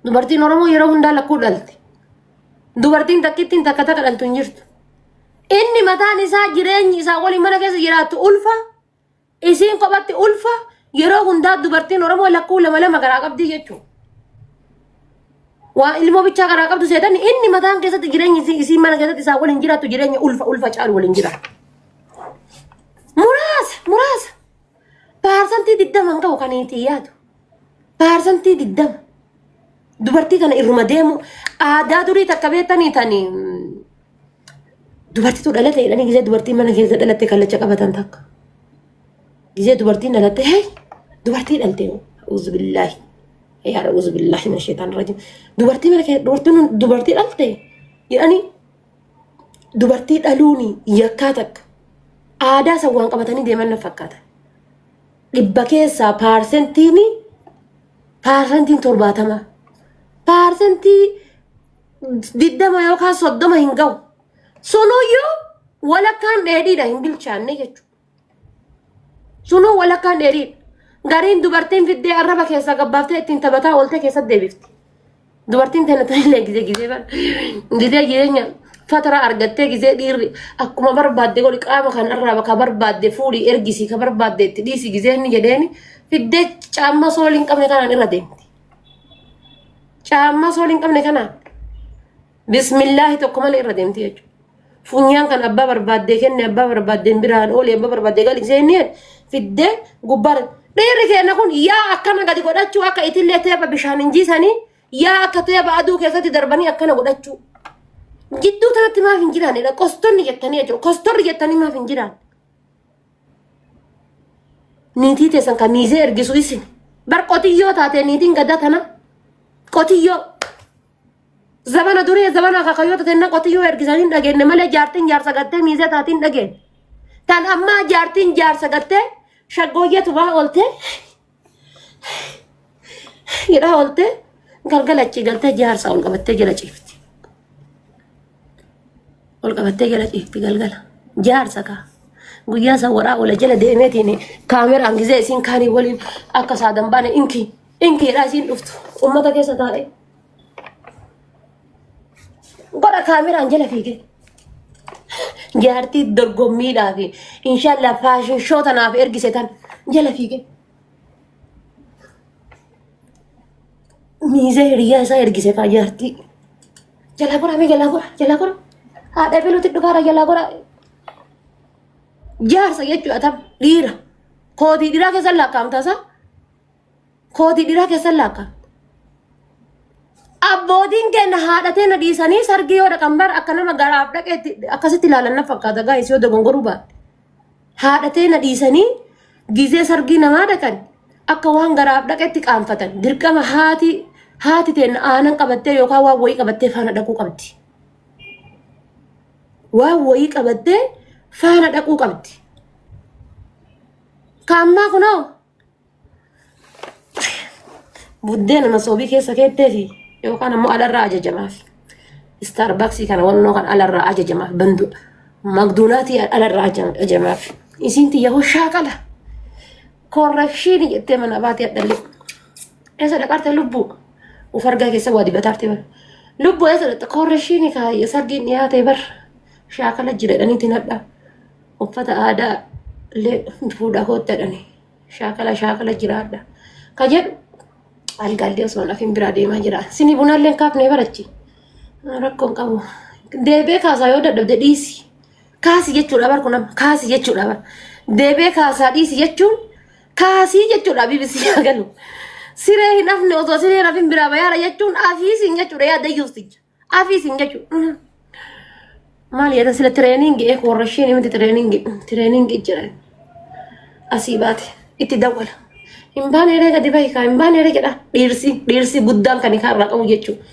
dubartiin Oromoo yeroo hundaa lakkuu dhalti. Dubartiin takkittiin takka takka dhaltu hin jirtu. Inni mataan isaa jireenyi isaa waliin mana keessa jiraattu ulfa. Isiin kophatti ulfa. Yeroo hundaa dubartiin Oromoo lakkuu lama lama garaa qabdi jechuudha. Waa ilmoo bichaa garaa qabdu seetan inni mataan keessatti jireenyi isiin mana keessatti isaa waliin jiraattu jireenya ulfa caalu waliin jiraatu. Muraasa. Paarsantii 20 qabu kan itti yaadu. Paarsantii 20. Dubartii kana irruma deemu aadaa durii takka beektanii tanii dubartiitu dhalate jedhanii gisee dubartiin mana keessa dhalatte kallacha qabatan takka. Gisee dubartiin dhalatte dubartii dhalte a'uuzu billaahi. Yaa a'uuzu billaahi min shaytaan rajim. Dubartii mana keessa dubartii dhalte jedhanii dubartii dhaluuni yakkaa takka. Aadaa san waan qabatanii deeman na fakkaata. Dhibba keessaa paarsentiin 70. Paarsentii 20 yookaan 30 hin ga'u. Sunuyyuu walakkaan dheedhiidha hin bilchaanne jechuudha. Sunuu walakkaan dheedhiidha. Gariin dubartiin fiddee arraba keessaa gabbaaftee ittiin taphataa oolte keessatti deebifti. Dubartiin teellatanii gisee jireenya fatara argattee gisee dhiirri akkuma barbaadde godhi qaama kan irraa bakka barbaadde fuudhii ergisii ka barbaadde itti dhiisi gisee inni jedheeni fiddee caamma soolii hin qabne kanaan irra deemti. Caamma soolii hin qabne kanaan bismillaahi tokko malee irra deemti jechuudha. Funyaan kan abbaa barbaadde kenne abbaa barbaadde biraan ooli abbaa barbaadde gali gisee inni fiddee gubbar dhiirri keenya kun yaa akkana gadi godhachuu akka itillee teeba bishaan hin jiisanii yaa akka teeba aduu keessatti darbanii akkana godhachuu. Jidduu tanatti maaf hin jiraanidha? Qostonni jettanii jechuudha. Qostorri jettanii maaf hin jiraan? Niitii teessan kan miizee ergisu isin. Bar qotiyyoo taate niitiin gaddaa tana. Qotiyyoo. Zabana duree zabana akaakayyoo taate qotiyyoo ergisanii hin dhageenye malee jaartiin jaarsa gattee miizee taatiin dhageenye. Tan ammaa jaartiin jaarsa gattee shaggooyyeetu baa oolte. Jedhaa oolte galgala achi galtee jaarsa ol qabattee jala ciifti. Ol qabattee jala ciifti galgala. Jaarsa kaa. Guyyaa san waraa ola jala deemeetiin kaameraan gisee isiin kaanii waliin akka saadan baane inkiidhaa isiin dhuftu. Uummata keessa taa'e. Godha kaameraan jala fiige. Jaartii dorgommiidhaa fi inshaallah faashin shoo tanaaf ergise tan jala fiige. Miizee hiriyaa isaa ergise kaa jaartii. Jala gora. Haadha beeluutti dhufaara jala gora. Jaarsa jechuudha tam dhiira. Kootii dhiiraa keessa lakkaa'amtaasa. Kootii dhiiraa keessa lakkaa'amta. Abbootiin keenya haadhatee na dhiisanii sargii yoo dhaqan bara akka nama garaaf dhaqeetti akkasitti ilaalan na fakkaata gaa'is yoo dogongoruu baate. Haadhatee na dhiisanii gisee sargii namaa dhaqan akka waan garaaf dhaqeetti qaanfatan. Dirqama haati teenya aanan qabattee yookaan waan wayii qabattee faana dhaquu qabdi. Waan wayii qabattee faana dhaquu qabdi. Kaammaa kunoo buddeena masoobii keessa keetteefi yookaan ammoo alarraa ajajamaaf. Starbucksii kana wannoo kan alarraa ajajamaaf bandu magduunaatii alarraa ajajamaaf. Isiin tiyya hoshaa qala. Korrekshiini jettee mana baatee addalle. Eessa dhaqarte lubbuu? Uf argaa keessa waa dibataarte bara. Lubbuu eessa dhaqxe korrekshiini kaayya sargiin dhiyaate bara. Shaakala jireedhaniitiin hadhaa. Uffata aadaa illee fuudhaa koottadhani. Shaakala jiraadha. Ka jedhu algaallee osoo nafin biraa deemaa jira. Sini bunaallee kaafnee barachi. Rakkoon qabu. Deebee kaasaa yoo dadhabde dhiisi. Kaasi jechuudha bar kun kaasi jechuudha bar. Deebee kaasaa dhiisi jechuun kaasii jechuudha BBC agalu. Siree hin afne osoo siree nafin biraa bayaara jechuun afiisiin jechuudha yaadda yuusticha. Afiisiin jechuudha. Maal jedhan sila tireeningii korrekshiinii miti tireeningii jedhan. Asii baate itti dawwala. Himbaanee gadi bahi kaa himbaanee jedha dhiirsi guddaan kan irraa qabu jechuudha.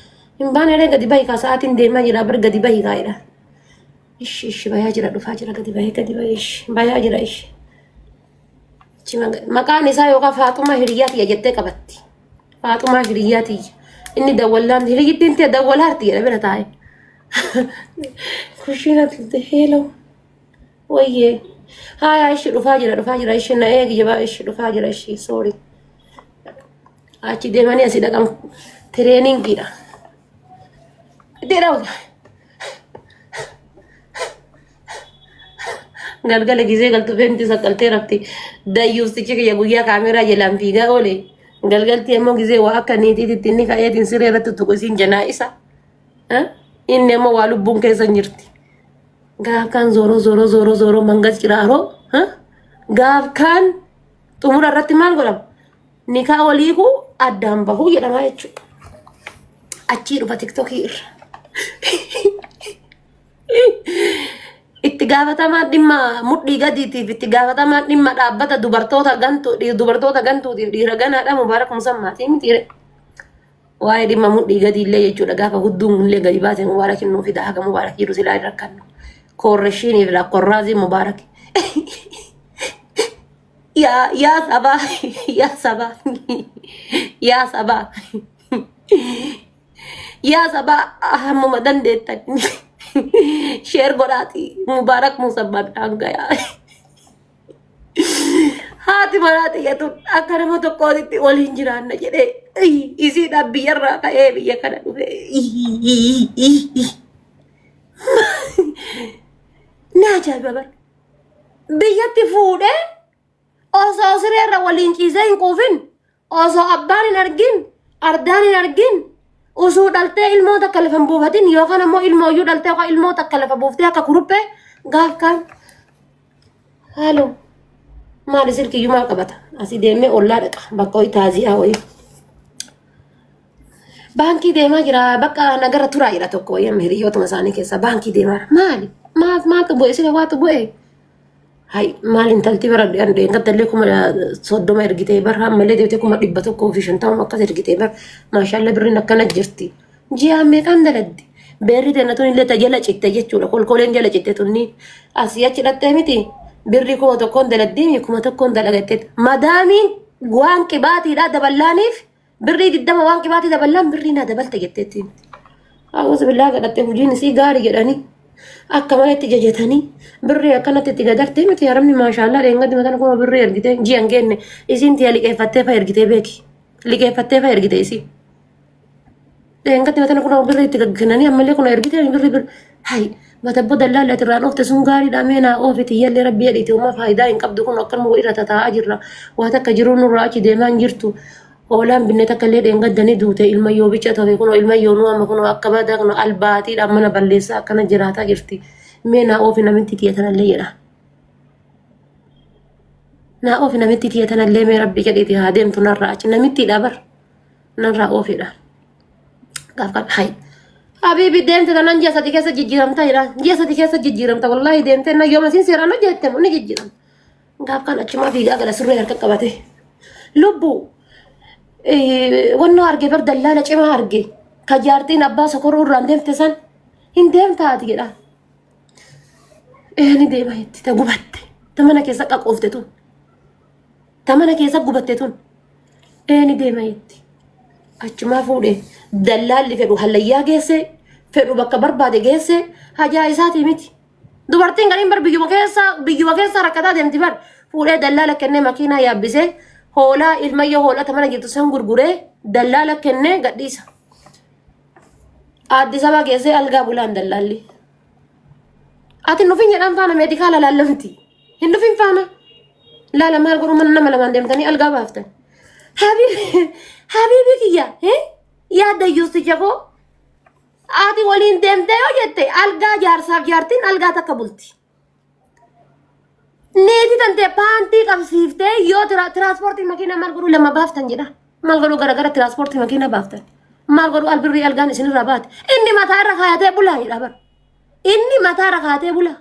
Himbaanee gadi bahi kaa sa'aatiin deemaa jira bar gadi bahi kaa jedha. Ishi bayaa jira dhufaa jira gadi bahi ishi bayaa jira ishi. Maqaan isaa yookaan Faaxumaa Hiriyyaatiyya jettee qabatti. Faaxumaa Hiriyyaatiyya. Inni dawwalaan hiriyyittiin ta'e dawwalaarti jedha bira taa'e. Kushina tulte hello. Oye. Haya ishi dhufaa jira ishi na eegi jabaa ishi dhufaa jira ishi sorry. Achi deemanii asii dhaqan training gila. Dera galgala gisee galtu fenti sakaltee rafti dayyuustichi kiyya guyyaa kaameraa jalaan fiigaa oole galgalti ammoo gisee waa akka niitiitti inni ka'eetiin siree irratti tuqu isiin janaa isa inni ammoo waa lubbuun keessa jirti gaaf kaan zooroo mangas jiraaroo gaaf kaan xumura irratti maal godhama nikaa waliiku addaan bahuu jedhamaa jechuudha achii dhufa tiktokii irra itti gaafatamaa dhimma mudhii gadiitiif itti gaafatamaa dhimma dhaabbata dubartoota gantuutiif dhiira ganaadha mubaarak musammaatii mitiire waa'ee dhimma mudhii gadii illee jechuudha gaafa hudduun illee gadi baase mubaarak innuu fida haga mubaarak jiru silaa irra kannu korreshiiniif lakkorraazii mubaarak yaa sabaa yaa sabaa hammuma dandeettan share godhaati mubaarak musammaatiin gaya haati maraati yatun akka nama tokkootitti waliin jiraanna jedhee isiidhaan biyyarraa ka'ee biyya kana dhufe na ajaa'iba bar biyyatti fuudhee osoo sireerra waliin ciisee hin quufin osoo abbaan hin argin ardaan hin argin usuu dhaltee ilmoota akka lafa buufatin yookaan ammoo ilmooyyuu dhaltee yookaan ilmoota akka lafa buuftee akka kuruphee gaaf kaan haaloo maali silkiyyuu maal qabata asii deemee ollaa dhaqa bakka ho'i taaziyaa ho'i baankii deemaa jira bakka nagarra turaa jira tokko wayii amma hiriyootuma isaanii keessa baankii deemaa maali maaltu bu'e sila waatu bu'e hay maal intalti bara deengatalle kuma soddoma ergitee bar hammalee deemtee kuma 150 akkas ergitee bar maashaallah birriin akkana jirti ji'a meeqaan daladdi beerri teenatuun illee tajala citte jechuudha kolkoleen jala citte tunni asii achi dhattee miti birri kuma tokkoon daladdiimi kuma tokkoon dalagatte madaamiin waan qibaatiidha daballaaniif birrii 20 waan qibaatii daballaan birrii naa dabalte jetteetti awwaas billaa gadhattee hojiin isii gaarii jedhanii akka malatti jajatanii birrii akkanatti itti gadarte miti haramni maashaallah deengatti matan kuma birrii ergite ji'an geenne isiin tiya liqeeffattee fa ergite beeki liqeeffattee fa ergite isii deengatti matan kuma birrii itti gaggenanii ammallee kuna ergite birrii hay matabbo dallaallee irraan oofte sun gaariidha meenaa oofiti yallee rabbi jedhiti umma faayidaa hin qabdu kun akkanuma irra tataa'aa jirra waa takka jiruu nurraa achi deemaa hin jirtu Olan bineta kale dengan dani dute ilma yo bicha tawe kuno ilma yo nu amma kuno akabada kuno albati da mana ballesa kana jirata jirti me na ofina minti tiyatana leera na ofina minti tiyatana le me rabbi kaditi hadem tunarra ach na minti dabar narra ofida gafkan hay habibi demte tanan jasa dikesa jijiramta ira jasa dikesa jijiramta wallahi demte na yo masin sirano jette mun jijiram gafkan achuma figa gala surre harka qabate lubbu wanno arge bar dallala cima arge kajartin abba sokoru randem tesan hindem taati geda ni dema itti ta gubatte tamana kesa qaqofte tun tamana kesa gubatte tun ni dema itti achuma fude dallalli fedu halayya geesse fedu bakka barbade geesse haja isati miti dubartin garin bar biyuma kesa rakata demti bar fude dallala kenne makina yabbise hola ilmayyo hola tamana gitu san gurgure dallala kenne gadisa addis ababa geesse alga bulan dallalli ati nufin jedhan faana medical lallamti hin nufin faana lala mal guru man nama laman demtani alga baftan habibi kiya ya da yusti jago ati walin demte yo jette alga jar sab jartin alga takabulti neti tante panti qabsifte yo transporti makina mal guru lama baftan jeda mal guru gara gara transporti makina baftan mal guru albirri algan isin rabat inni mata rakhaate bulai dabar inni mata rakhaate bula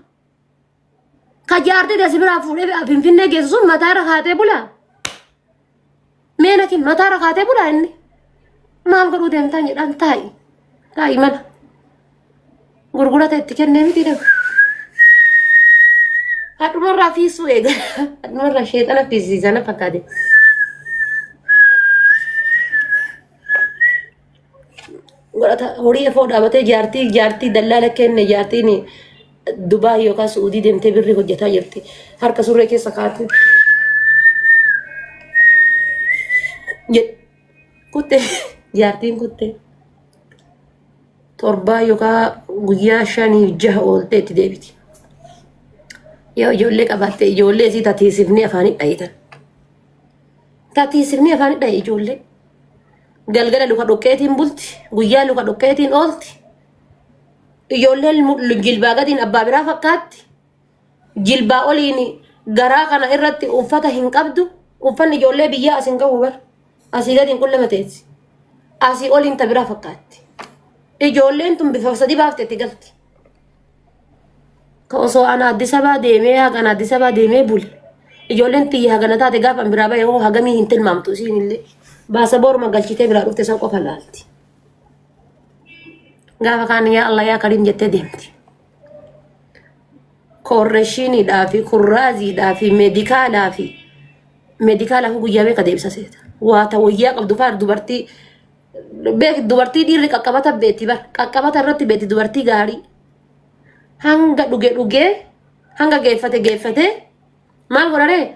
kajarde desibra fude finfinne gesu mata rakhaate bula menakin mata rakhaate bula inni mal guru demtan jedan tai mal gurgurata tikenne miti da Adu marra fisu ega adu marra shaytana fisi sana fakade gorata horiya foda bate jarti dallala kenne jarti ni Dubai yo ka Saudi demte birri hojjeta jirti harka surre keessa kaatu je kutte jaartiin kuttee torbaa yookaan guyyaa 5-6 oolte itti deebiti. Yoo ijoollee qabatte ijoollee isii tatiisifnee afaanii dhayitan. Tatiisifnee afaanii dhayi ijoollee. Galgala luka dhoqqeetiin bulti, guyyaa luka dhoqqeetiin oolti. Ijoolleen jilbaa gadiin abbaa biraa fakkaatti. Jilbaa oliin garaa kana irratti uffata hin qabdu. Uffanni ijoollee biyyaa asiin qabu bar. Asii gadiin qullama teessi. Asii oliin ta biraa fakkaatti. Ijoolleen tun bifa sadii baaftee itti galti. Osoo ana Addis Ababaa deemee hagana Addis Ababaa deemee bule. Ijoolleen xiyya hagana taate gaafa biraa bahee hoo hagamii hin tilmaamtu isiin illee. Baasa booruma galchitee biraa dhufte san qofa laalti. Gaafa kaan yaa Allah yaa Kariim jettee deemti. Korreeshiniidhaa fi kurraaziidhaa fi meedikaalaa fi guyyaa beeka deebisa seeta. Waa ta'uyyaa qabdu faar dubartii dhiirri qaqqabata beetti bar qaqqabata irratti beetti dubartii gaarii. Hanga dhugee hanga geeffate maal godhane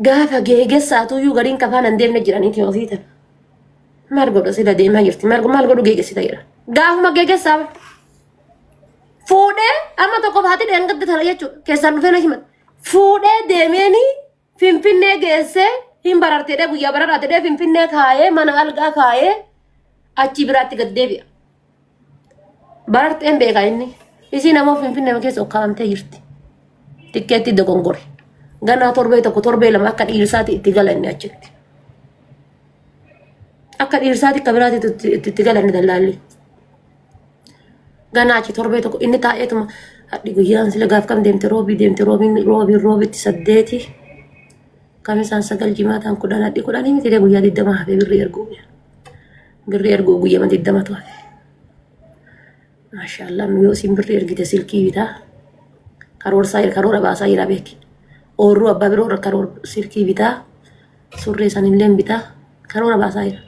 gaafa geegessaatuyyuu gariin kafaan hin deemne jiraniiti yoo siitan. Maal godha sila deemaa jirti maal godhu geegessita jedha. Gaafuma geegessaa fuudhee amma tokko baatee dheengadde tana jechuudha keessaan dhufee na himan. Fuudhee deemeeni Finfinnee geessee hin bararteedhee guyyaa bararaateedhee Finfinnee kaayee mana algaa kaayee achi biraatti gad deebi'a. Bararteen beekaa inni. Isiin ammoo Finfinnee keessa okkaamtee jirti. Tikkeetti dogongore. Ganaa torbee tokko torbee lama akka dhiirsaati itti galanne achitti. Akka dhiirsaati akka biraati itti galanne dallaalli. Ganaa achi torbee tokko inni taa'eetuma hadhi guyyaan sila gaaf kam deemte roobitti 8 kamisaan 9 jimaataan 10 hadhi 10 miti guyyaa 20 hafee birrii erguu guyyaa 20 tu hafe. Maashaallah yoo isin birrii ergite silkii bitaa karoora baasaa jira beeki. Oorruu abbaa biroo irra karoora silkii bitaa surree sanillee bitaa karoora baasaa jira.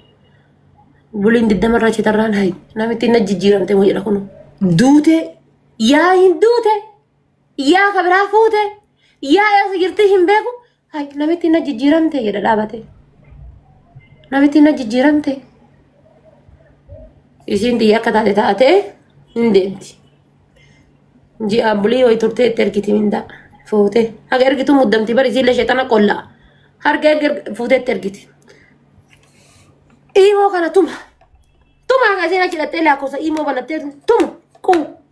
Buliin 20 irraa chitarraan hayi namitti na jijjiiramte moo jedha kunu. Duute yaa hin duute yaa kabiraa fuute yaa eessa jirti hin beeku hayi namitti na jijjiiramte jedha dhaabate. Namitti na jijjiiramte. Isiin xiyya akka taate taatee hin deemti. Ji'aan bulii ho'i turtee itti ergiti mindaa fuutee haga ergitu muddamti bari isiillee sheexana qollaa harga fuutee itti ergiti. Imoo kana tuma haga isiin achi dhattee lakkoofsa imoo banattee tuma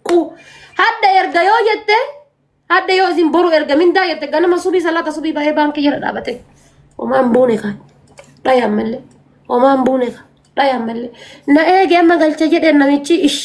quu hadda erga yoo jette hadda yoo isin boru erga mindaa jette ganama subii salaata subii bahee baankii jala dhaabate homaan buune kaan dhayaan mallee homaan buune kaan dhayaan mallee na eegee amma galcha jedhee namichi ish